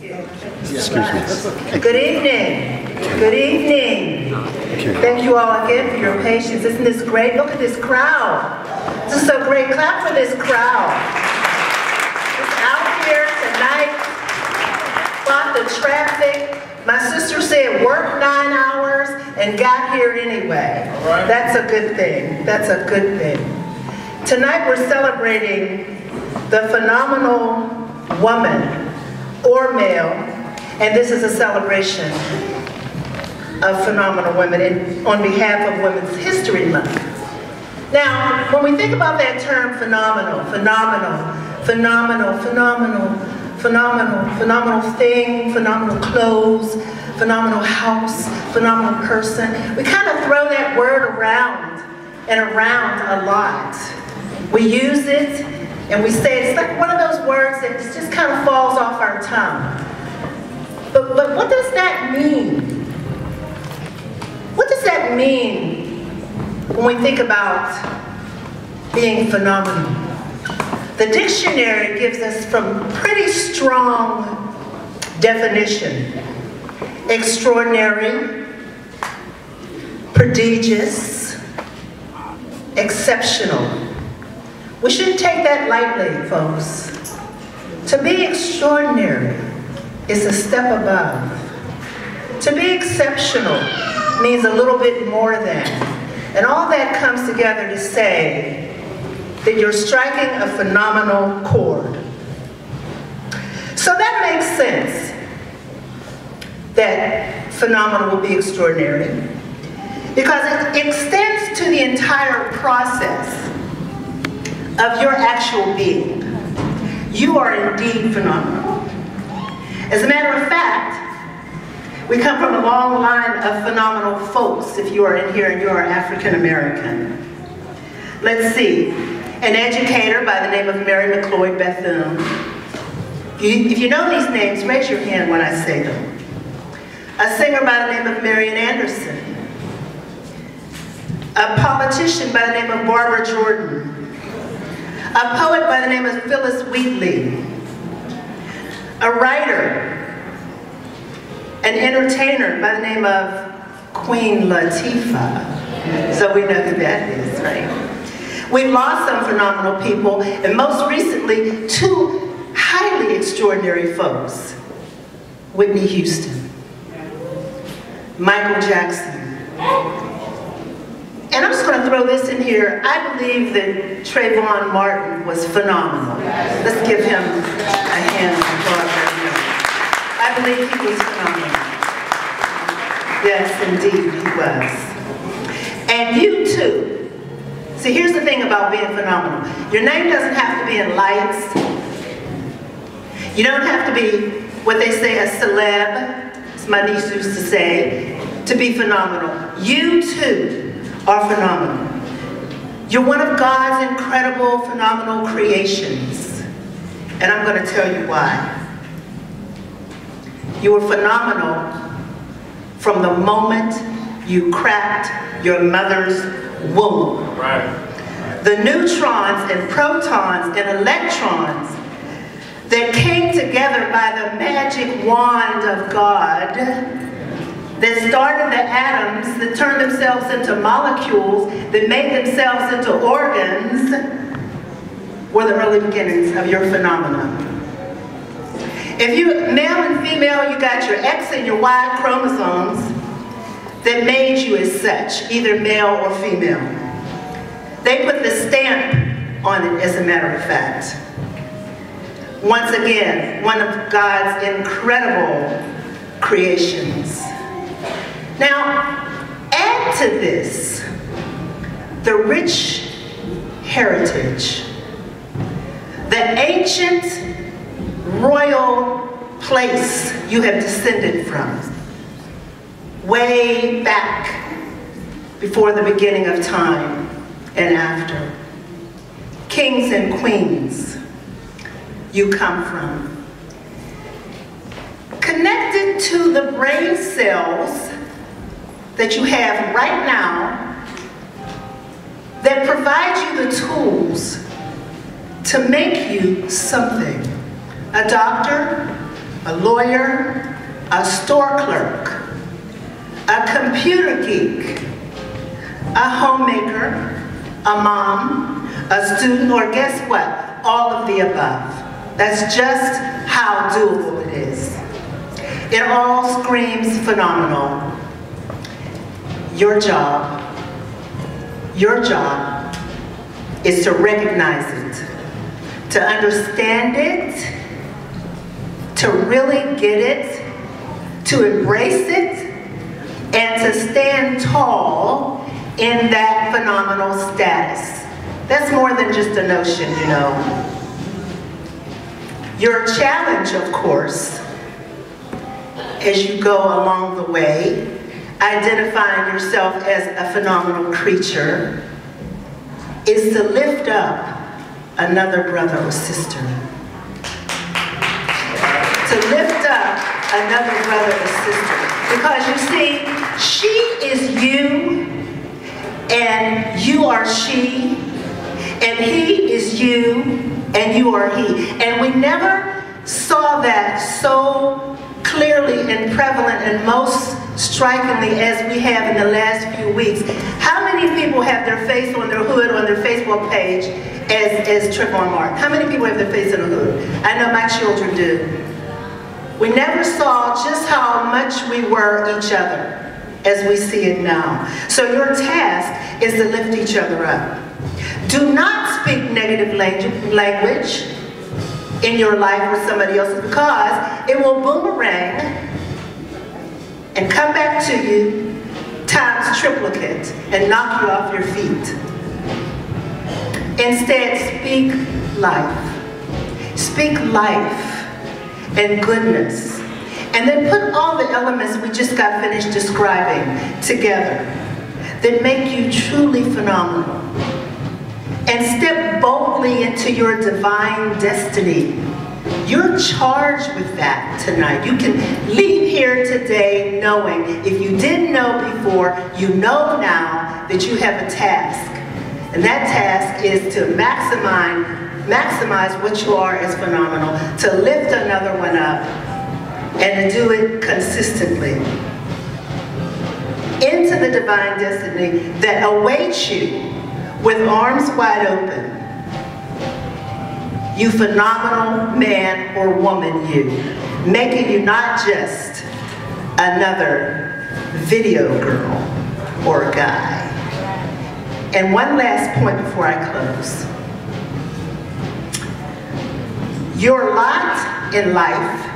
Excuse me. Good evening. Good evening. Thank you all again for your patience. Isn't this great? Look at this crowd. This is so great. Clap for this crowd. It's out here tonight. Fought the traffic. My sister said work 9 hours and got here anyway. Right. That's a good thing. That's a good thing. Tonight we're celebrating the phenomenal woman or male, and this is a celebration of phenomenal women on behalf of Women's History Month. Now, when we think about that term phenomenal, phenomenal thing, phenomenal clothes, phenomenal house, phenomenal person, we kind of throw that word around and around a lot. We use it and we say it's like one of those words that just kind of falls off our tongue. But what does that mean? What does that mean when we think about being phenomenal? The dictionary gives us some pretty strong definition. Extraordinary, prodigious, exceptional. We shouldn't take that lightly, folks. To be extraordinary is a step above. To be exceptional means a little bit more than. And all that comes together to say that you're striking a phenomenal chord. So that makes sense that phenomenal will be extraordinary because it extends to the entire process of your actual being. You are indeed phenomenal. As a matter of fact, we come from a long line of phenomenal folks. If you are in here and you are African American. Let's see, an educator by the name of Mary McLeod Bethune. If you know these names, raise your hand when I say them. A singer by the name of Marian Anderson. A politician by the name of Barbara Jordan. A poet by the name of Phyllis Wheatley. A writer, an entertainer by the name of Queen Latifah. So we know who that is, right? We've lost some phenomenal people, and most recently, two highly extraordinary folks. Whitney Houston, Michael Jackson. And I'm just going to throw this in here. I believe that Trayvon Martin was phenomenal. Let's give him a hand of applause right here. I believe he was phenomenal. Yes, indeed, he was. And you too. See, here's the thing about being phenomenal. Your name doesn't have to be in lights. You don't have to be what they say a celeb, as my niece used to say, to be phenomenal. You too are phenomenal. You're one of God's incredible, phenomenal creations. And I'm going to tell you why. You were phenomenal from the moment you cracked your mother's womb. Right. The neutrons and protons and electrons that came together by the magic wand of God that started the atoms, that turned themselves into molecules, that made themselves into organs, were the early beginnings of your phenomenon. If you, male and female, you got your X and your Y chromosomes that made you as such, either male or female. They put the stamp on it, as a matter of fact. Once again, one of God's incredible creations. Now, add to this the rich heritage, the ancient royal place you have descended from, way back before the beginning of time and after. Kings and queens you come from. Connected to the brain cells that you have right now that provide you the tools to make you something. A doctor, a lawyer, a store clerk, a computer geek, a homemaker, a mom, a student, or guess what? All of the above. That's just how doable it is. It all screams phenomenal. Your job is to recognize it, to understand it, to really get it, to embrace it, and to stand tall in that phenomenal status. That's more than just a notion, you know. Your challenge, of course, as you go along the way, identifying yourself as a phenomenal creature, is to lift up another brother or sister. To lift up another brother or sister. Because you see, she is you, and you are she, and he is you, and you are he. And we never saw that so clearly and prevalent and most strikingly as we have in the last few weeks. How many people have their face on their hood on their Facebook page as Trayvon Martin? How many people have their face on the hood? I know my children do. We never saw just how much we were each other as we see it now. So your task is to lift each other up. Do not speak negative language in your life or somebody else's, because it will boomerang and come back to you times triplicate and knock you off your feet. Instead, speak life. Speak life and goodness. And then put all the elements we just got finished describing together that make you truly phenomenal. And step boldly into your divine destiny. You're charged with that tonight. You can leave here today knowing, if you didn't know before, you know now that you have a task. And that task is to maximize what you are as phenomenal, to lift another one up, and to do it consistently. Into the divine destiny that awaits you with arms wide open. You phenomenal man or woman, you. Making you not just another video girl or guy. And one last point before I close. Your lot in life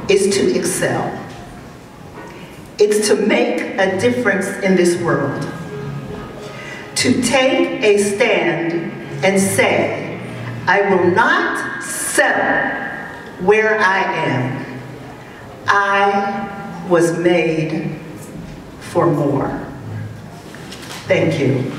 is to excel. It's to make a difference in this world. To take a stand and say, I will not settle where I am. I was made for more. Thank you.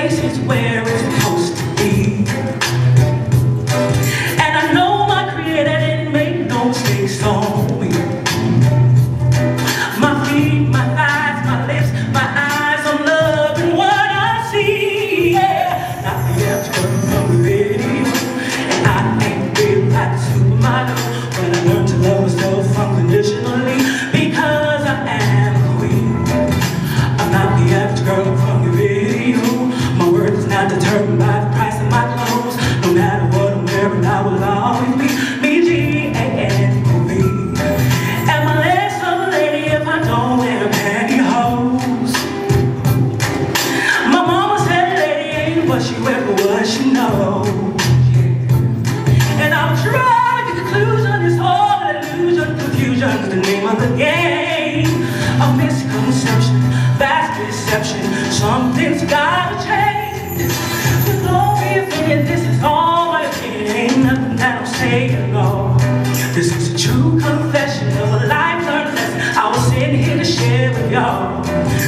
place is where it's supposed to be. And I know my Creator didn't make no mistakes on me. My feet, my thighs, my lips, my eyes, I'm loving what I see. Yeah, not the after from the video, and I ain't built like a supermodel, but I learned to love myself unconditionally because I am a queen. I'm not the average girl from your video. My worth is not determined by the price of my clothes. No matter what I'm wearing, I will always be me-G-A-N-O-V. And my legs some lady if I don't wear pantyhose. My mama said lady ain't what she wear but what she knows. And I'm trying to conclusion, it's all an illusion. Confusion is the name of the game. A misconception, vast deception. Something's gotta change. The glory of it, this is all my opinion. Ain't nothing that I'm saying, no. This is a true confession of a life-learned lesson I was sitting here to share with y'all.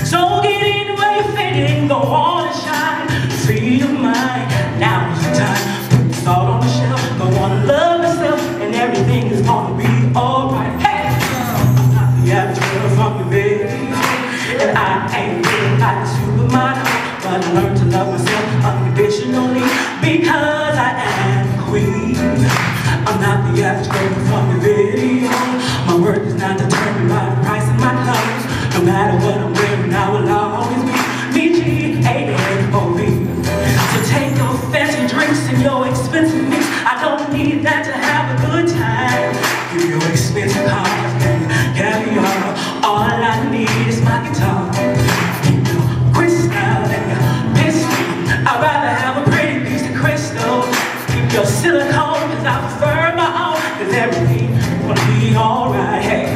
So get in where you fit in, go on and shine. Free your mind, now is the time. Put the salt on the shelf, go on and love yourself, and everything is gonna be alright. Hey! I'm not the average girl from your video, and I ain't really like a supermodel, but I learned to love myself unconditionally because I am a queen. I'm not the average girl from your video. My worth is not determined by the price of my clothes. No matter what I'm wearing, I will always be me-G-A-N-O-V. So take your fancy drinks and your expensive mix. I don't need that to have a good time. Give your expensive cars and caviar. All I need is my guitar. Keep your crystal and your pistol. I'd rather have a pretty piece of crystal. Keep your silicone, cause I prefer my own. Cause everything gonna be alright. Hey,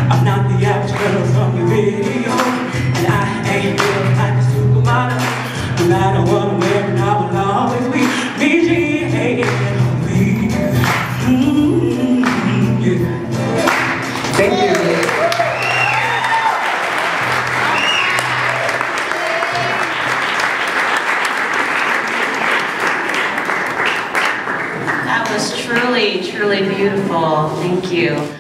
I'm not the average girl from your video, and I ain't built like a supermodel. No matter what I'm wearing, I will always be me-G-A-N-O-V. Yeah. Thank you. That was truly, truly beautiful. Thank you.